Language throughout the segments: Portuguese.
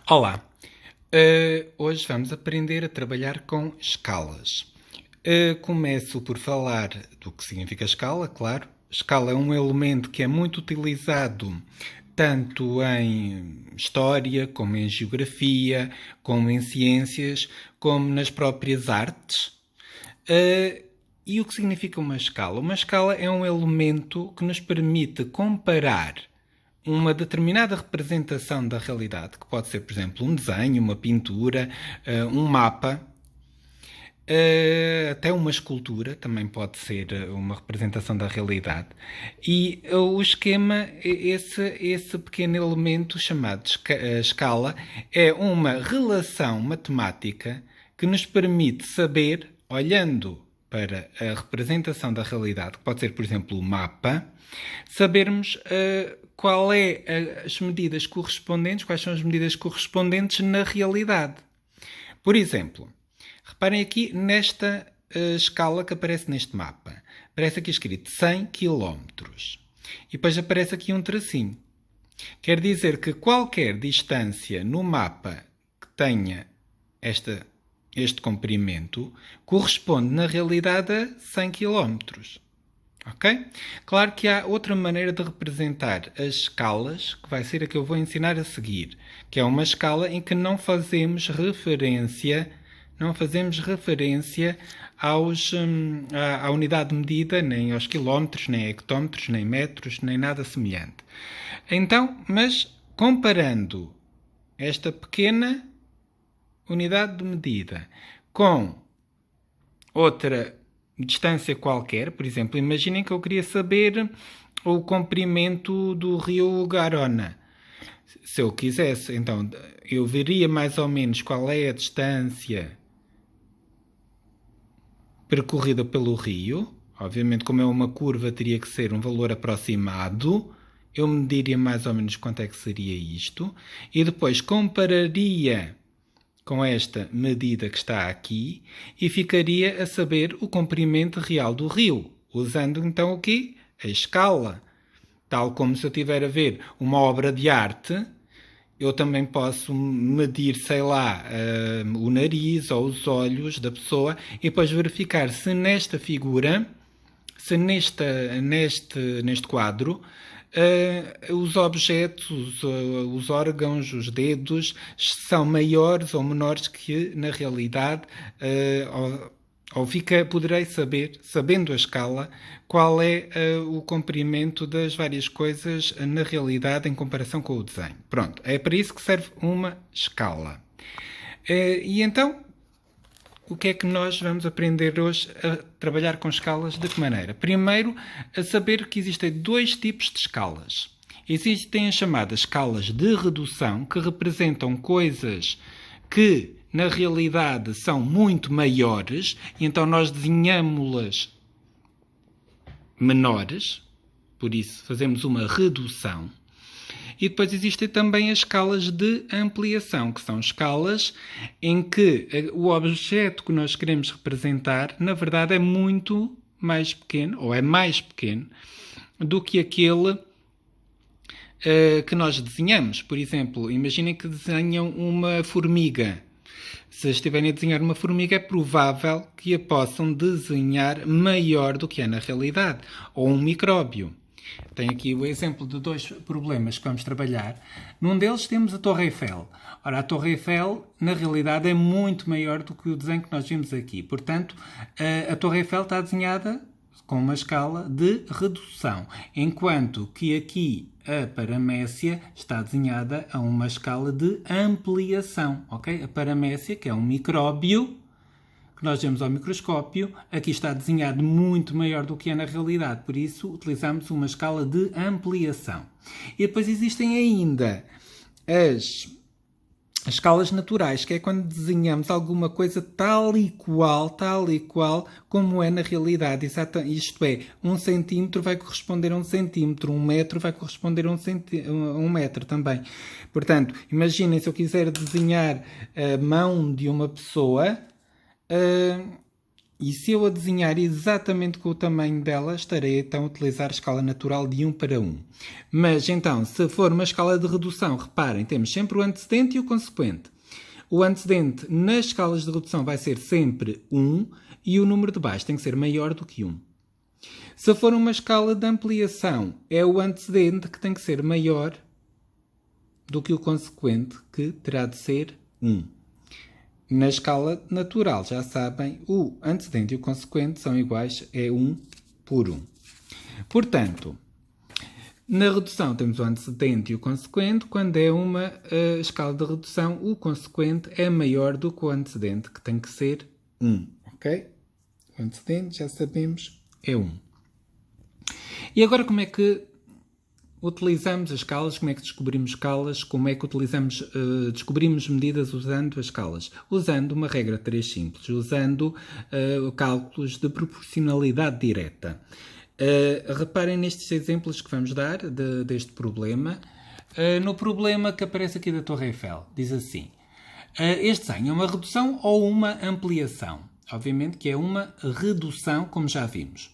Olá, hoje vamos aprender a trabalhar com escalas. Começo por falar do que significa escala, claro. Escala é um elemento que é muito utilizado tanto em história, como em geografia, como em ciências, como nas próprias artes. E o que significa uma escala? Uma escala é um elemento que nos permite comparar uma determinada representação da realidade, que pode ser, por exemplo, um desenho, uma pintura, um mapa, até uma escultura, também pode ser uma representação da realidade. E o esquema, esse pequeno elemento chamado escala, é uma relação matemática que nos permite saber, olhando para a representação da realidade, que pode ser, por exemplo, o mapa, sabermos qual é as medidas correspondentes, quais são as medidas correspondentes na realidade. Por exemplo, reparem aqui nesta escala que aparece neste mapa. Aparece aqui escrito 100 km. E depois aparece aqui um tracinho. Quer dizer que qualquer distância no mapa que tenha este comprimento corresponde na realidade a 100 km. Ok? Claro que há outra maneira de representar as escalas, que vai ser a que eu vou ensinar a seguir, que é uma escala em que não fazemos referência à unidade de medida, nem aos quilómetros, nem hectómetros, nem metros, nem nada semelhante. Então, mas comparando esta pequena unidade de medida com outra distância qualquer, por exemplo, imaginem que eu queria saber o comprimento do rio Garona. Se eu quisesse, então, eu veria mais ou menos qual é a distância percorrida pelo rio. Obviamente, como é uma curva, teria que ser um valor aproximado. Eu mediria mais ou menos quanto é que seria isto. E depois compararia com esta medida que está aqui e ficaria a saber o comprimento real do rio, usando então o quê? A escala. Tal como se eu estiver a ver uma obra de arte, eu também posso medir, sei lá, o nariz ou os olhos da pessoa e depois verificar se nesta figura, se neste quadro, os objetos, os órgãos, os dedos, são maiores ou menores que na realidade, poderei saber, sabendo a escala, qual é o comprimento das várias coisas na realidade em comparação com o desenho. Pronto, é para isso que serve uma escala. E então, o que é que nós vamos aprender hoje a trabalhar com escalas? De que maneira? Primeiro, a saber que existem dois tipos de escalas. Existem as chamadas escalas de redução, que representam coisas que, na realidade, são muito maiores, e então nós desenhamos-las menores, por isso fazemos uma redução. E depois existem também as escalas de ampliação, que são escalas em que o objeto que nós queremos representar, na verdade, é muito mais pequeno, ou é mais pequeno, do que aquele que nós desenhamos. Por exemplo, imaginem que desenham uma formiga. Se estiverem a desenhar uma formiga, é provável que a possam desenhar maior do que é na realidade, ou um micróbio. Tenho aqui o exemplo de dois problemas que vamos trabalhar. Num deles temos a Torre Eiffel. Ora, a Torre Eiffel, na realidade, é muito maior do que o desenho que nós vimos aqui. Portanto, a Torre Eiffel está desenhada com uma escala de redução, enquanto que aqui a paramécia está desenhada a uma escala de ampliação. Okay? A paramécia, que é um micróbio, que nós vemos ao microscópio, aqui está desenhado muito maior do que é na realidade. Por isso, utilizamos uma escala de ampliação. E depois existem ainda as escalas naturais, que é quando desenhamos alguma coisa tal e qual como é na realidade. Isto é, 1 centímetro vai corresponder a 1 centímetro, 1 metro vai corresponder a 1 metro também. Portanto, imaginem se eu quiser desenhar a mão de uma pessoa, E se eu a desenhar exatamente com o tamanho dela, estarei então a utilizar a escala natural de 1 para 1. Mas então, se for uma escala de redução, reparem, temos sempre o antecedente e o consequente. O antecedente nas escalas de redução vai ser sempre 1 e o número de baixo tem que ser maior do que 1. Se for uma escala de ampliação, é o antecedente que tem que ser maior do que o consequente, que terá de ser 1. Na escala natural, já sabem, o antecedente e o consequente são iguais, é 1 por 1. Portanto, na redução temos o antecedente e o consequente. Quando é uma escala de redução, o consequente é maior do que o antecedente, que tem que ser 1. Ok? O antecedente, já sabemos, é 1. E agora como é que utilizamos as escalas, como é que descobrimos escalas, como é que descobrimos medidas usando as escalas? Usando uma regra 3 simples, usando cálculos de proporcionalidade direta. Reparem nestes exemplos que vamos dar deste problema. No problema que aparece aqui da Torre Eiffel, diz assim: este desenho é uma redução ou uma ampliação? Obviamente que é uma redução, como já vimos.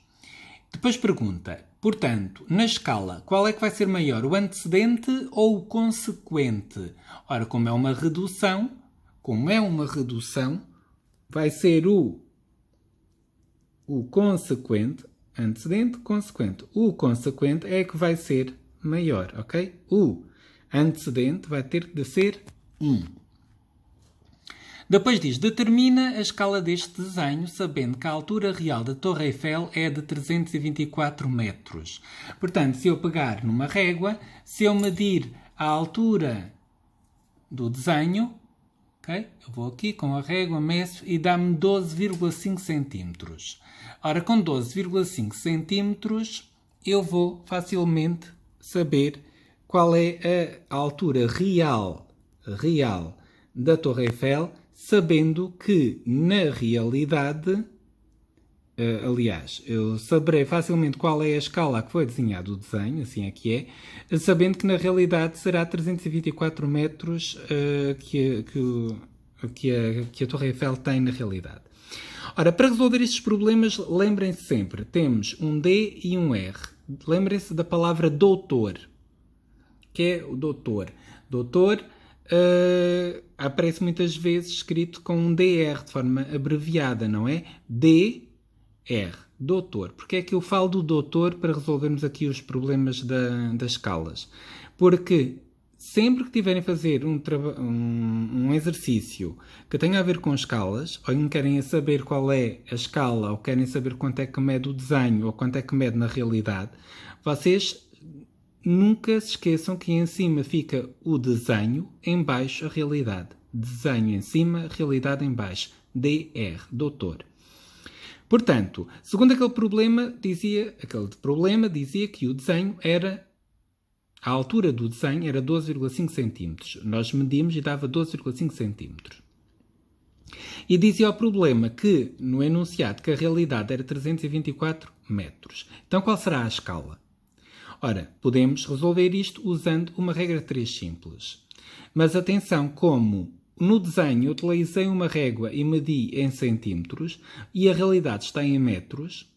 Depois pergunta, portanto, na escala, qual é que vai ser maior, o antecedente ou o consequente? Ora, como é uma redução, vai ser o consequente, antecedente, consequente. O consequente é que vai ser maior, ok? O antecedente vai ter de ser 1. Depois diz, determina a escala deste desenho, sabendo que a altura real da Torre Eiffel é de 324 metros. Portanto, se eu pegar numa régua, se eu medir a altura do desenho, okay, eu vou aqui com a régua, meço e dá-me 12,5 centímetros. Ora, com 12,5 centímetros, eu vou facilmente saber qual é a altura real da Torre Eiffel, sabendo que, na realidade, aliás, eu saberei facilmente qual é a escala que foi desenhado o desenho, assim é que é, sabendo que, na realidade, será 324 metros que a Torre Eiffel tem na realidade. Ora, para resolver estes problemas, lembrem-se sempre, temos um D e um R. Lembrem-se da palavra doutor, que é o doutor. Doutor aparece muitas vezes escrito com um DR, de forma abreviada, não é? DR, doutor. Porque é que eu falo do doutor para resolvermos aqui os problemas das escalas? Porque sempre que tiverem a fazer um exercício que tenha a ver com escalas, ou querem saber qual é a escala, ou querem saber quanto é que mede o desenho, ou quanto é que mede na realidade, vocês nunca se esqueçam que em cima fica o desenho, em baixo a realidade. Desenho em cima, realidade em baixo. DR, doutor. Portanto, segundo aquele problema dizia que o desenho era, a altura do desenho era 12,5 cm. Nós medimos e dava 12,5 cm. E dizia ao problema que, no enunciado, que a realidade era 324 metros. Então, qual será a escala? Ora, podemos resolver isto usando uma regra 3 simples. Mas atenção, como no desenho eu utilizei uma régua e medi em centímetros e a realidade está em metros,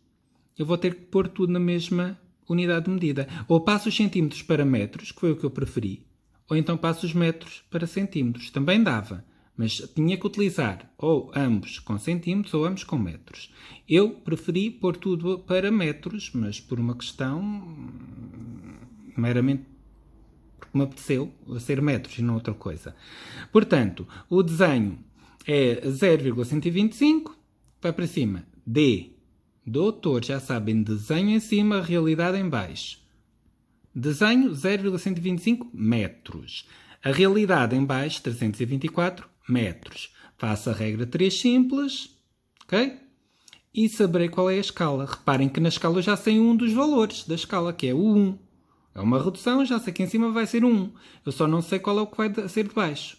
eu vou ter que pôr tudo na mesma unidade de medida. Ou passo os centímetros para metros, que foi o que eu preferi, ou então passo os metros para centímetros. Também dava, mas tinha que utilizar ou ambos com centímetros ou ambos com metros. Eu preferi pôr tudo para metros, mas por uma questão meramente porque me apeteceu ser metros e não outra coisa. Portanto, o desenho é 0,125, vai para cima. D, doutor, já sabem, desenho em cima, realidade em baixo. Desenho 0,125 metros. A realidade em baixo, 324 metros. Faço a regra 3 simples, ok? E saberei qual é a escala. Reparem que na escala eu já sei um dos valores da escala, que é o 1. É uma redução, já sei que em cima vai ser 1. Eu só não sei qual é o que vai ser de baixo.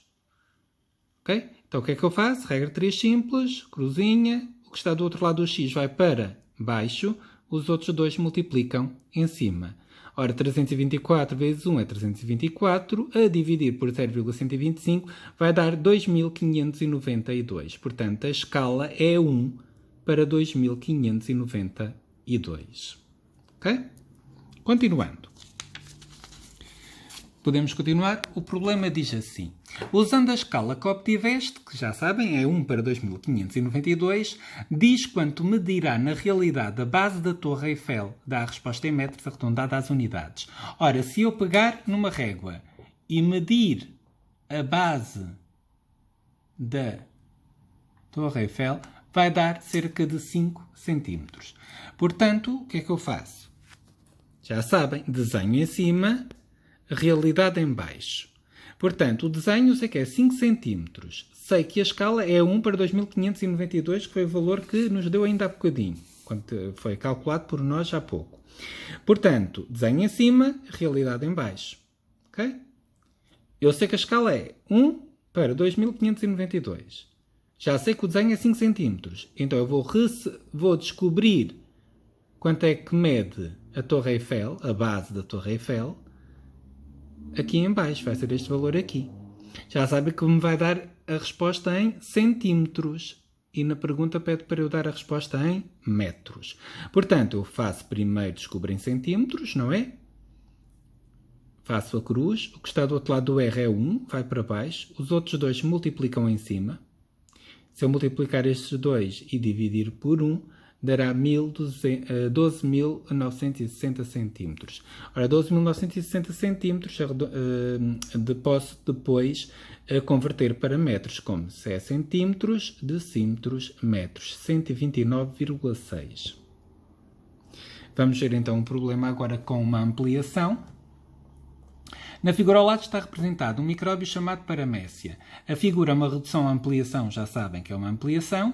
Ok? Então o que é que eu faço? Regra 3 simples, cruzinha. O que está do outro lado do x vai para baixo. Os outros dois multiplicam em cima. Ora, 324 vezes 1 é 324. A dividir por 0,125 vai dar 2.592. Portanto, a escala é 1 para 2592. Ok? Continuando. Podemos continuar. O problema diz assim. Usando a escala que obtiveste, que já sabem é 1 para 2592, diz quanto medirá na realidade a base da Torre Eiffel. Dá a resposta em metros arredondada às unidades. Ora, se eu pegar numa régua e medir a base da Torre Eiffel, vai dar cerca de 5 centímetros. Portanto, o que é que eu faço? Já sabem, desenho em cima, realidade em baixo. Portanto, o desenho sei que é 5 centímetros. Sei que a escala é 1 para 2592, que foi o valor que nos deu ainda há bocadinho, quando foi calculado por nós há pouco. Portanto, desenho em cima, realidade em baixo. Ok? Eu sei que a escala é 1 para 2592. Já sei que o desenho é 5 centímetros. Então eu vou descobrir quanto é que mede a Torre Eiffel, a base da Torre Eiffel, aqui em baixo. Vai ser este valor aqui. Já sabem que me vai dar a resposta em centímetros. E na pergunta pede para eu dar a resposta em metros. Portanto, eu faço primeiro, descubro em centímetros, não é? Faço a cruz. O que está do outro lado do R é 1, vai para baixo. Os outros dois se multiplicam em cima. Se eu multiplicar estes dois e dividir por 1, dará 12.960 centímetros. Ora, 12.960 centímetros posso depois converter para metros, como se é centímetros, decímetros, metros. 129,6. Vamos ver então um problema agora com uma ampliação. Na figura ao lado está representado um micróbio chamado paramécia. A figura é uma redução ou ampliação, já sabem que é uma ampliação.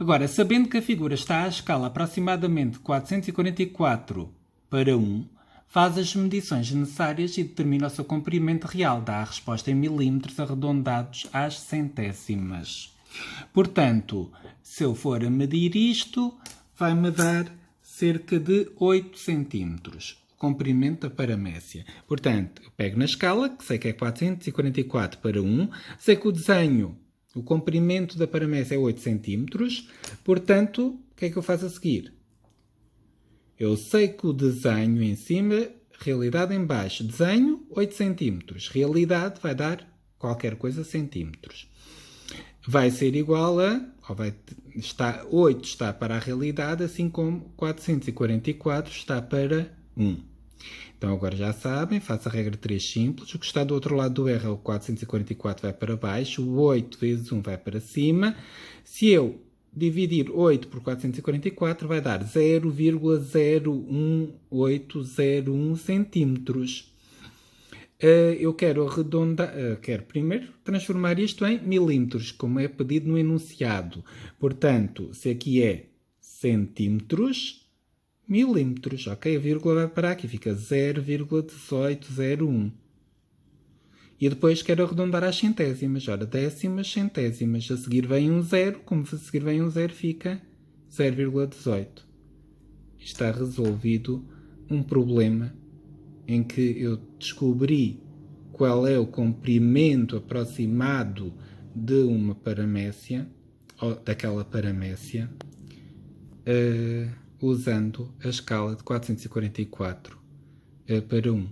Agora, sabendo que a figura está à escala aproximadamente 444 para 1, faz as medições necessárias e determina o seu comprimento real. Dá a resposta em milímetros arredondados às centésimas. Portanto, se eu for a medir isto, vai-me dar cerca de 8 centímetros. Comprimento da paramécia. Portanto, eu pego na escala, que sei que é 444 para 1, sei que o desenho, o comprimento da paramécia é 8 centímetros, portanto, o que é que eu faço a seguir? Eu sei que o desenho em cima, realidade em baixo, desenho 8 centímetros, realidade vai dar qualquer coisa centímetros. Vai ser igual a, 8 está para a realidade, assim como 444 está para 1. Então agora já sabem, faço a regra 3 simples. O que está do outro lado do R é o 444 vai para baixo, o 8 vezes 1 vai para cima. Se eu dividir 8 por 444 vai dar 0,01801 centímetros. Eu quero arredondar, quero primeiro transformar isto em milímetros, como é pedido no enunciado. Portanto, se aqui é centímetros, milímetros, ok? A vírgula vai parar aqui, fica 0,1801. E depois quero arredondar às centésimas. Ora, décimas, centésimas. A seguir vem um 0, como a seguir vem um 0 fica 0,18. Está resolvido um problema em que eu descobri qual é o comprimento aproximado de uma paramécia, ou daquela paramécia, usando a escala de 444 para 1.